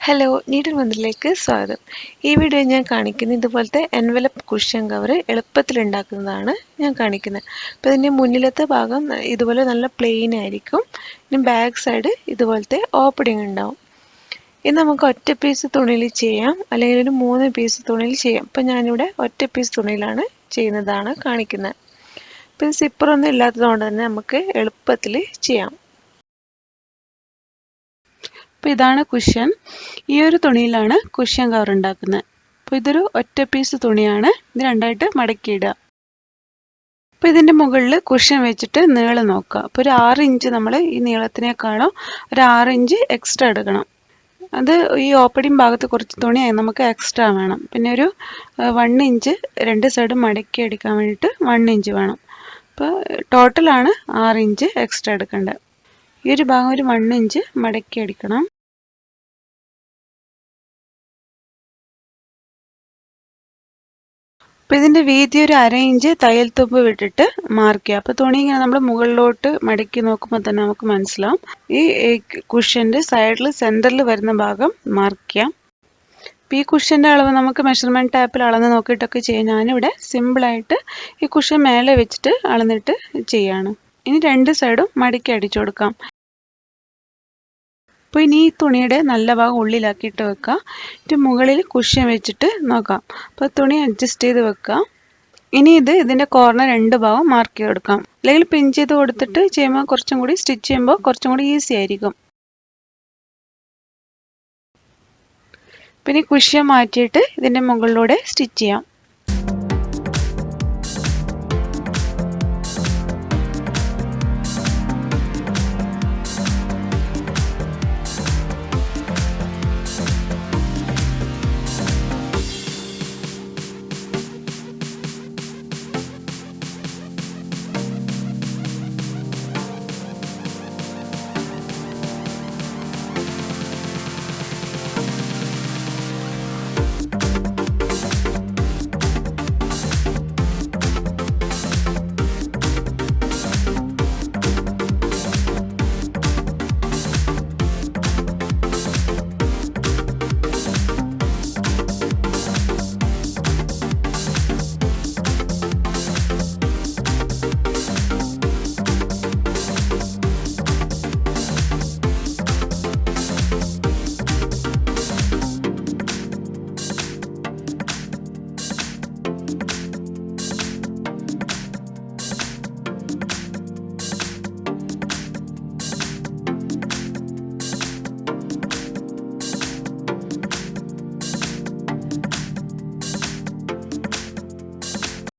Hello, needle മന്ദിറിലേക്ക് സ്വാഗതം. ഈ video ഞാൻ കാണിക്കുന്നത് ഇതുപോലത്തെ എൻവലപ്പ് കുഷ്യൻ കവർ എളുപ്പത്തിൽ ഉണ്ടാക്കുന്നതാണ് ഞാൻ കാണിക്കുന്നത്. അപ്പോൾ ഇതിൻ്റെ മുന്നിലത്തെ ഭാഗം ഇതുപോലെ നല്ല പ്ലെയിൻ ആയിരിക്കും. ഇനി ബാക്ക് സൈഡ് ഇതുപോലത്തെ ഓപ്പണിംഗ് ഉണ്ടാവും. ഇത് നമുക്ക് ഒറ്റ പീസ് തുണിയിൽ ചെയ്യാം, അല്ലെങ്കിൽ ഒരു 3 പീസ് തുണിയിൽ ചെയ്യാം. അപ്പോൾ ഞാനിവിടെ ഒറ്റ പീസ് തുണിയിലാണ് ചെയ്യുന്നതാണ് കാണിക്കുന്നത്. അപ്പോൾ ഇത് സിപ്പറൊന്നും ഇല്ലാത്തതുകൊണ്ട് തന്നെ നമുക്ക് എളുപ്പത്തിൽ ചെയ്യാം. അപ്പോൾ ഇതാണ് കുഷ്യൻ. ഈ ഒരു തുണിയിലാണ് കുഷ്യൻ കവർ ഉണ്ടാക്കുന്നത്. അപ്പോൾ ഇതൊരു ഒറ്റ പീസ് തുണിയാണ്. ഇത് രണ്ടായിട്ട് മടക്കിയിടുക. അപ്പോൾ ഇതിൻ്റെ മുകളിൽ കുഷ്യൻ വെച്ചിട്ട് നീളം നോക്കുക. അപ്പോൾ ഒരു 6 ഇഞ്ച് നമ്മൾ ഈ നീളത്തിനേക്കാളും ഒരു 6 ഇഞ്ച് എക്സ്ട്രാ എടുക്കണം. അത് ഈ ഓപ്പണിംഗ് ഭാഗത്ത് കുറച്ച് തുണി നമുക്ക് എക്സ്ട്രാ വേണം. പിന്നെ ഒരു 1 ഇഞ്ച് രണ്ട് സൈഡും മടക്കി അടിക്കാൻ വേണ്ടിയിട്ട് 1 ഇഞ്ച് വേണം. അപ്പോൾ ടോട്ടലാണ് 6 ഇഞ്ച് എക്സ്ട്രാ എടുക്കേണ്ടത്. ഈ ഒരു ഭാഗം ഒരു 1 ഇഞ്ച് മടക്കി അടിക്കണം. അപ്പോൾ ഇതിൻ്റെ വീതി ഒരു 1/2 ഇഞ്ച് തയ്യൽ തുമ്പ് വിട്ടിട്ട് മാർക്ക് ചെയ്യുക. അപ്പോൾ തുണി ഇങ്ങനെ നമ്മൾ മുകളിലോട്ട് മടക്കി നോക്കുമ്പോൾ തന്നെ നമുക്ക് മനസ്സിലാവും. ഈ കുഷ്യൻ്റെ സൈഡിൽ സെൻറ്ററിൽ വരുന്ന ഭാഗം മാർക്ക് ചെയ്യാം. അപ്പോൾ ഈ കുഷ്യൻ്റെ അളവ് നമുക്ക് മെഷർമെൻറ്റ് ടാപ്പിൽ അളന്ന് നോക്കിയിട്ടൊക്കെ ചെയ്യാം. ഞാനിവിടെ സിമ്പിളായിട്ട് ഈ കുഷ്യൻ മേലെ വെച്ചിട്ട് അളന്നിട്ട് ചെയ്യാണ്. ഇനി രണ്ട് സൈഡും മടക്കി അടിച്ചു കൊടുക്കാം. അപ്പോൾ ഇനി ഈ തുണിയുടെ നല്ല ഭാഗം ഉള്ളിലാക്കിയിട്ട് വെക്കുക. എന്നിട്ട് മുകളിൽ കുഷ്യൻ വെച്ചിട്ട് നോക്കാം. അപ്പോൾ തുണി അഡ്ജസ്റ്റ് ചെയ്ത് വെക്കുക. ഇനി ഇതിൻ്റെ കോർണർ രണ്ട് ഭാഗം മാർക്ക് ചെയ്ത് കൊടുക്കാം. അല്ലെങ്കിൽ പിൻ ചെയ്ത് കൊടുത്തിട്ട് ചെയ്യുമ്പോൾ കുറച്ചും കൂടി സ്റ്റിച്ച് ചെയ്യുമ്പോൾ കുറച്ചും കൂടി ഈസി ആയിരിക്കും. പിന്നെ കുഷ്യൻ മാറ്റിയിട്ട് ഇതിൻ്റെ മുകളിലൂടെ സ്റ്റിച്ച് ചെയ്യാം.